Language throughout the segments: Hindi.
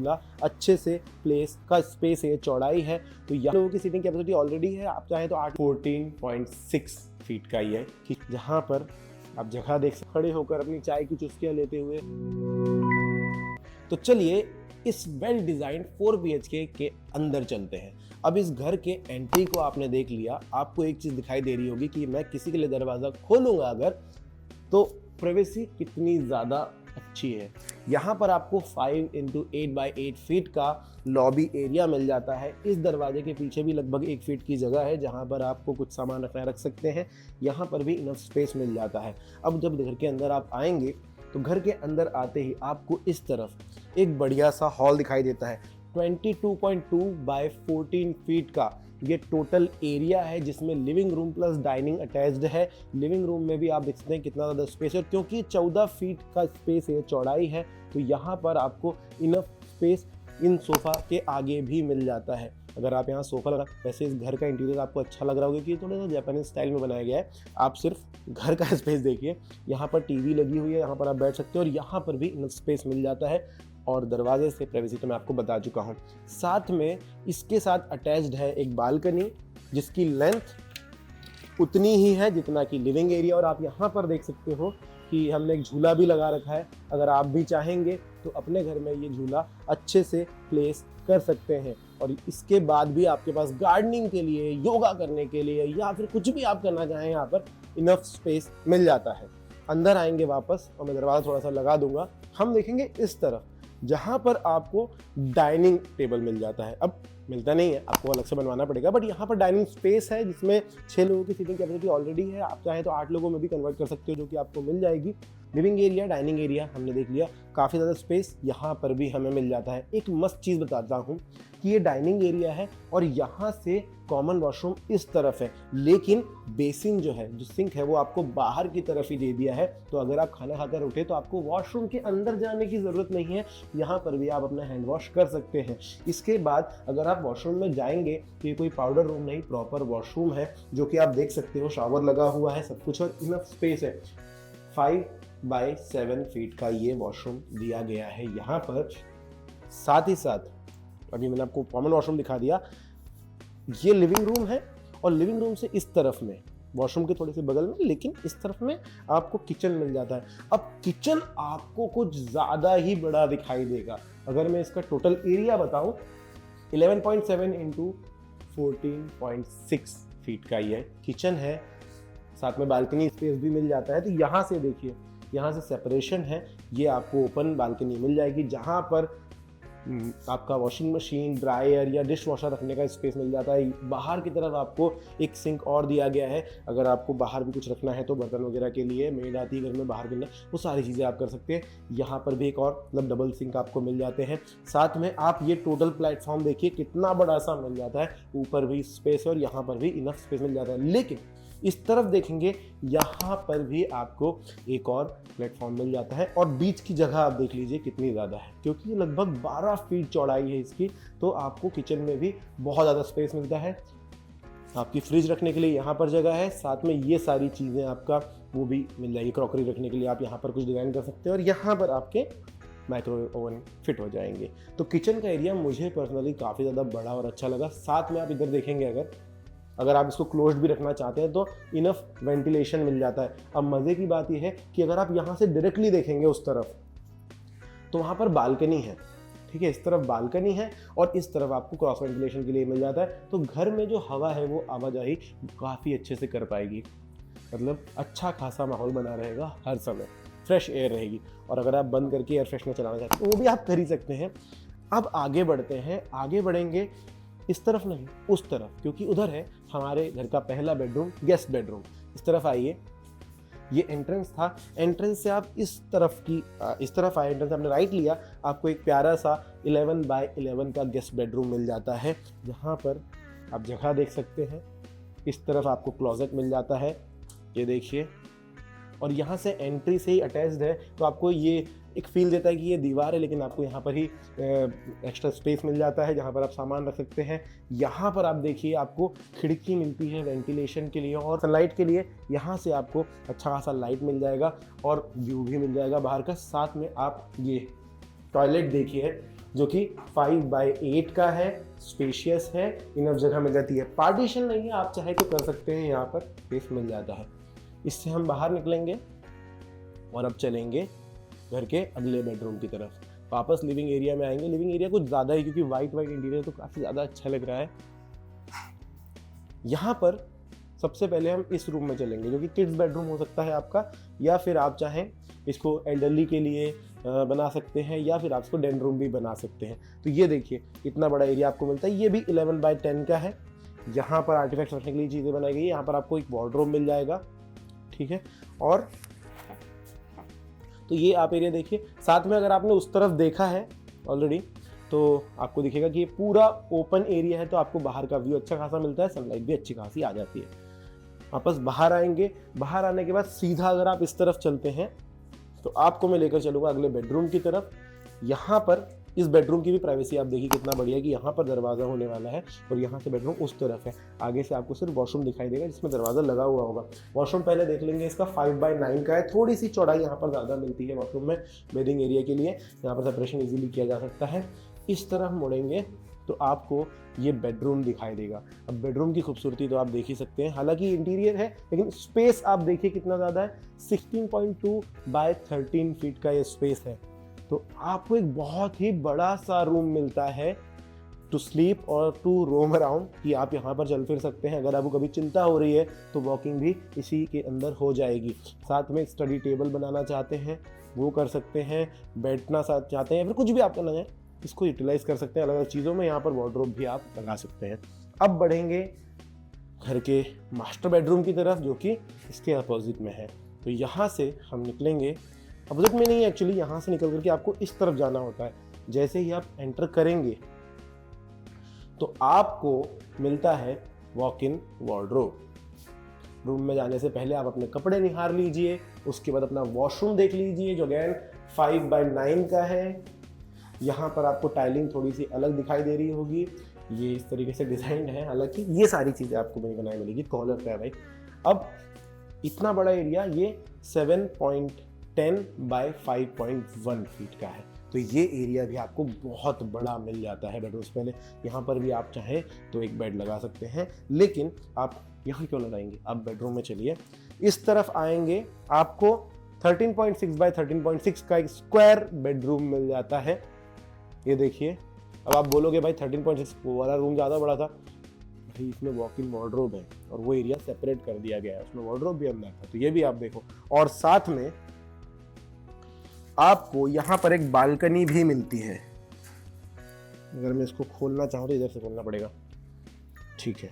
झूला अच्छे से प्लेस का स्पेस है, चौड़ाई है। तो यहाँ लोगों की सीटिंग कैपेसिटी ऑलरेडी है, आप चाहें तो 14.6 फीट का ही है, जहाँ पर आप जगह देख सकते खड़े होकर अपनी चाय की चुस्कियाँ लेते हुए। तो चलिए इस वेल डिजाइन 4 BHK के अंदर चलते हैं। अब इस घर के एंट्री को आपने देख लिया, आपको एक चीज दिखाई दे रही होगी कि मैं किसी के लिए दरवाजा खोलूंगा अगर, तो प्राइवेसी कितनी ज्यादा अच्छी है। यहाँ पर आपको 5 × 8x8 फीट का लॉबी एरिया मिल जाता है। इस दरवाजे के पीछे भी लगभग 1 फीट की जगह है जहाँ पर आपको कुछ सामान रख सकते हैं। यहाँ पर भी इनफ स्पेस मिल जाता है। अब जब घर के अंदर आप आएंगे तो घर के अंदर आते ही आपको इस तरफ एक बढ़िया सा हॉल दिखाई देता है। 22.2 बाय 14 फीट का ये टोटल एरिया है, जिसमें living room plus dining attached है। लिविंग रूम में भी आप देख सकते हैं कितना ज़्यादा स्पेस है, क्योंकि 14 फीट का स्पेस है, चौड़ाई है, तो यहाँ पर आपको इनफ स्पेस इन सोफ़ा के आगे भी मिल जाता है। अगर आप यहाँ सोफ़ा लगा, वैसे इस घर का इंटीरियर आपको अच्छा लग रहा होगा कि थोड़ा सा जापानीज स्टाइल में बनाया गया है। आप सिर्फ घर का स्पेस देखिए, यहाँ पर टीवी लगी हुई है, यहाँ पर आप बैठ सकते हो और यहाँ पर भी इनफ स्पेस मिल जाता है। और दरवाजे से प्राइवेसी तो मैं आपको बता चुका हूँ। साथ में इसके साथ अटैच्ड है एक बालकनी, जिसकी लेंथ उतनी ही है जितना कि लिविंग एरिया। और आप यहाँ पर देख सकते हो कि हमने एक झूला भी लगा रखा है। अगर आप भी चाहेंगे तो अपने घर में ये झूला अच्छे से प्लेस कर सकते हैं। और इसके बाद भी आपके पास गार्डनिंग के लिए, योगा करने के लिए या फिर कुछ भी आप करना चाहें, यहाँ पर इनफ स्पेस मिल जाता है। अंदर आएंगे वापस और मैं दरवाजा थोड़ा सा लगा दूंगा। हम देखेंगे इस तरफ, जहां पर आपको डाइनिंग टेबल मिल जाता है। अब मिलता नहीं है, आपको अलग से बनवाना पड़ेगा, बट यहाँ पर डाइनिंग स्पेस है जिसमें 6 लोगों की सीटिंग कैपेसिटी ऑलरेडी है। आप चाहें तो 8 लोगों में भी कन्वर्ट कर सकते हो, जो कि आपको मिल जाएगी। लिविंग एरिया, डाइनिंग एरिया हमने देख लिया, काफ़ी ज़्यादा स्पेस यहाँ पर भी हमें मिल जाता है। एक मस्त चीज़ बताता हूँ कि ये डाइनिंग एरिया है और यहाँ से कॉमन वॉशरूम इस तरफ है, लेकिन बेसिन जो है, जो सिंक है, वो आपको बाहर की तरफ ही दे दिया है। तो अगर आप खाना खाकर उठे तो आपको वॉशरूम के अंदर जाने की ज़रूरत नहीं है, यहाँ पर भी आप अपना हैंड वॉश कर सकते हैं। इसके बाद अगर आप वॉशरूम में जाएंगे तो ये कोई पाउडर रूम नहीं, प्रॉपर वॉशरूम है, जो कि आप देख सकते हो, शावर लगा हुआ है, सब कुछ, और इनफ स्पेस है। 5x7 फीट का ये वॉशरूम दिया गया है यहाँ पर। साथ ही साथ अभी मैंने आपको कॉमन वॉशरूम दिखा दिया, ये लिविंग रूम है और लिविंग रूम से इस तरफ में, वॉशरूम के थोड़े से बगल में, लेकिन इस तरफ में आपको किचन मिल जाता है। अब किचन आपको कुछ ज़्यादा ही बड़ा दिखाई देगा। अगर मैं इसका टोटल एरिया बताऊं, 11.7 × 14.6 फीट का ये किचन है। साथ में बालकनी स्पेस भी मिल जाता है। तो यहाँ से देखिए, यहाँ से सेपरेशन है, ये आपको ओपन बालकनी मिल जाएगी, जहाँ पर आपका वॉशिंग मशीन, ड्रायर या डिश वॉशर रखने का स्पेस मिल जाता है। बाहर की तरफ आपको एक सिंक और दिया गया है। अगर आपको बाहर भी कुछ रखना है तो बर्तन वगैरह के लिए, मेड आती है घर में बाहर करना, वो सारी चीज़ें आप कर सकते हैं। यहाँ पर भी एक और मतलब डबल सिंक आपको मिल जाते हैं। साथ में आप ये टोटल प्लेटफॉर्म देखिए कितना बड़ा सा मिल जाता है। ऊपर भी स्पेस है और यहाँ पर भी इनफ स्पेस मिल जाता है। लेकिन इस तरफ देखेंगे, यहाँ पर भी आपको एक और प्लेटफॉर्म मिल जाता है और बीच की जगह आप देख लीजिए कितनी ज़्यादा है, क्योंकि ये लगभग 12 फीट चौड़ाई है इसकी। तो आपको किचन में भी बहुत ज़्यादा स्पेस मिलता है। आपकी फ्रिज रखने के लिए यहाँ पर जगह है, साथ में ये सारी चीज़ें आपका वो भी मिल जाएगी। क्रॉकरी रखने के लिए आप यहाँ पर कुछ डिज़ाइन कर सकते हैं और यहाँ पर आपके माइक्रोवेव ओवन फिट हो जाएंगे। तो किचन का एरिया मुझे पर्सनली काफ़ी ज़्यादा बड़ा और अच्छा लगा। साथ में आप इधर देखेंगे, अगर आप इसको क्लोज्ड भी रखना चाहते हैं तो इनफ वेंटिलेशन मिल जाता है। अब मज़े की बात यह है कि अगर आप यहाँ से डायरेक्टली देखेंगे उस तरफ, तो वहाँ पर बालकनी है, ठीक है, इस तरफ बालकनी है और इस तरफ आपको क्रॉस वेंटिलेशन के लिए मिल जाता है। तो घर में जो हवा है वो आवाजाही काफ़ी अच्छे से कर पाएगी, मतलब अच्छा खासा माहौल बना रहेगा, हर समय फ्रेश एयर रहेगी। और अगर आप बंद करके एयर फ्रेशनर चलाना चाहते हैं तो वो भी आप कर ही सकते हैं। अब आगे बढ़ते हैं, आगे बढ़ेंगे इस तरफ नहीं उस तरफ, क्योंकि उधर है हमारे घर का पहला बेडरूम, गेस्ट बेडरूम। इस तरफ आइए, ये एंट्रेंस था। एंट्रेंस से आप इस तरफ आए, एंट्रेंस आपने राइट लिया, आपको एक प्यारा सा 11x11 का गेस्ट बेडरूम मिल जाता है, जहाँ पर आप जगह देख सकते हैं। इस तरफ आपको क्लोजेट मिल जाता है, ये देखिए, और यहाँ से एंट्री से ही अटैच्ड है, तो आपको ये एक फील देता है कि ये दीवार है, लेकिन आपको यहाँ पर ही एक्स्ट्रा स्पेस मिल जाता है जहाँ पर आप सामान रख सकते हैं। यहाँ पर आप देखिए, आपको खिड़की मिलती है वेंटिलेशन के लिए और सनलाइट के लिए। यहाँ से आपको अच्छा खासा लाइट मिल जाएगा और व्यू भी मिल जाएगा बाहर का। साथ में आप ये टॉयलेट देखिए, जो कि 5x8 का है, स्पेशियस है, इनफ जगह मिल जाती है। पार्टीशन नहीं है, आप चाहे तो कर सकते हैं, यहाँ पर स्पेस मिल जाता है। इससे हम बाहर निकलेंगे और अब चलेंगे घर के अगले बेडरूम की तरफ। वापस लिविंग एरिया में आएंगे। लिविंग एरिया कुछ ज़्यादा है क्योंकि वाइट इंटीरियर तो काफ़ी ज़्यादा अच्छा लग रहा है। यहाँ पर सबसे पहले हम इस रूम में चलेंगे जो कि किड्स बेडरूम हो सकता है आपका, या फिर आप चाहें इसको एल्डरली के लिए बना सकते हैं, या फिर आप इसको डेन रूम भी बना सकते हैं। तो ये देखिए इतना बड़ा एरिया आपको मिलता है। ये भी 11x10 का है। यहाँ पर आर्टिफैक्ट्स रखने के लिए चीज़ें बनाई गई है। यहाँ पर आपको एक वार्डरोब मिल जाएगा, ठीक है। और तो ये आप एरिया देखिए। साथ में अगर आपने उस तरफ देखा है ऑलरेडी तो आपको दिखेगा कि ये पूरा ओपन एरिया है, तो आपको बाहर का व्यू अच्छा खासा मिलता है, सनलाइट भी अच्छी खासी आ जाती है। वापस बाहर आएंगे। बाहर आने के बाद सीधा अगर आप इस तरफ चलते हैं तो आपको मैं लेकर चलूँगा अगले बेडरूम की तरफ। यहाँ पर इस बेडरूम की भी प्राइवेसी आप देखिए कितना बढ़िया है कि यहाँ पर दरवाज़ा होने वाला है और यहाँ से बेडरूम उस तरफ है। आगे से आपको सिर्फ वॉशरूम दिखाई देगा जिसमें दरवाज़ा लगा हुआ होगा। वॉशरूम पहले देख लेंगे। इसका 5x9 का है। थोड़ी सी चौड़ाई यहाँ पर ज़्यादा मिलती है वॉशरूम में बेडिंग एरिया के लिए। यहाँ पर सेपरेशन इजीली किया जा सकता है। इस तरफ मुड़ेंगे तो आपको ये बेडरूम दिखाई देगा। अब बेडरूम की खूबसूरती तो आप देख ही सकते हैं। हालांकि इंटीरियर है लेकिन स्पेस आप देखिए कितना ज़्यादा है। 16.2x13 फीट का ये स्पेस है। तो आपको एक बहुत ही बड़ा सा रूम मिलता है टू स्लीप और टू रोम अराउंड, कि आप यहाँ पर चल फिर सकते हैं। अगर आपको कभी चिंता हो रही है तो वॉकिंग भी इसी के अंदर हो जाएगी। साथ में स्टडी टेबल बनाना चाहते हैं वो कर सकते हैं, बैठना साथ चाहते हैं या फिर कुछ भी आप करना है इसको यूटिलाइज कर सकते हैं अलग अलग चीज़ों में। यहाँ पर वार्डरोब भी आप लगा सकते हैं। अब बढ़ेंगे घर के मास्टर बेडरूम की तरफ जो कि इसके अपोजिट में है। तो यहाँ से हम निकलेंगे, अपोजिट में नहीं एक्चुअली, यहाँ से निकल करके आपको इस तरफ जाना होता है। जैसे ही आप एंटर करेंगे तो आपको मिलता है वॉक इन वार्डरोब। रूम में जाने से पहले आप अपने कपड़े निहार लीजिए, उसके बाद अपना वॉशरूम देख लीजिए जो अगेन 5x9 का है। यहाँ पर आपको टाइलिंग थोड़ी सी अलग दिखाई दे रही होगी, ये इस तरीके से डिज़ाइन है। हालांकि ये सारी चीज़ें आपको बनी बनाई मिलेगी, कॉर्नर पे है भाई। अब इतना बड़ा एरिया ये 7.10x5.1 फीट का है। तो ये एरिया भी आपको बहुत बड़ा मिल जाता है बेडरूम से पहले। यहाँ पर भी आप चाहें तो एक बेड लगा सकते हैं, लेकिन आप यहाँ क्यों लगाएंगे? आप बेडरूम में चलिए, इस तरफ आएंगे, आपको 13.6x13.6 का एक स्क्वायर बेडरूम मिल जाता है। ये देखिए। अब आप बोलोगे भाई 13.6 वो वाला रूम ज़्यादा बड़ा था। भाई इसमें वॉक इन वार्डरोब है और वो एरिया सेपरेट कर दिया गया है, उसमें वार्डरोब भी अंदर था। तो ये भी आप देखो। और साथ में आपको यहाँ पर एक बालकनी भी मिलती है। अगर मैं इसको खोलना चाहूँ तो इधर से खोलना पड़ेगा, ठीक है।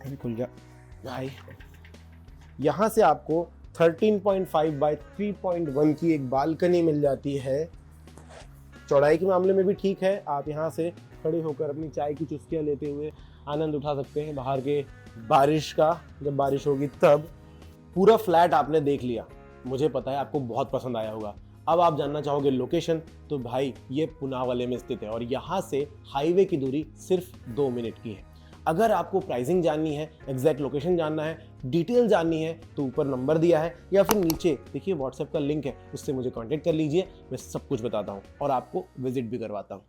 अरे खुल जा भाई। यहाँ से आपको 13.5x3.1 की एक बालकनी मिल जाती है। चौड़ाई के मामले में भी ठीक है। आप यहाँ से खड़े होकर अपनी चाय की चुस्कियाँ लेते हुए आनंद उठा सकते हैं बाहर के बारिश का। जब बारिश होगी तब। पूरा फ्लैट आपने देख लिया, मुझे पता है आपको बहुत पसंद आया होगा। अब आप जानना चाहोगे लोकेशन, तो भाई ये पुनावाले में स्थित है और यहाँ से हाईवे की दूरी सिर्फ 2 मिनट की है। अगर आपको प्राइसिंग जाननी है, एग्जैक्ट लोकेशन जानना है, डिटेल जाननी है तो ऊपर नंबर दिया है या फिर नीचे देखिए व्हाट्सएप का लिंक है, उससे मुझे कांटेक्ट कर लीजिए। मैं सब कुछ बताता हूँ और आपको विजिट भी करवाता हूँ।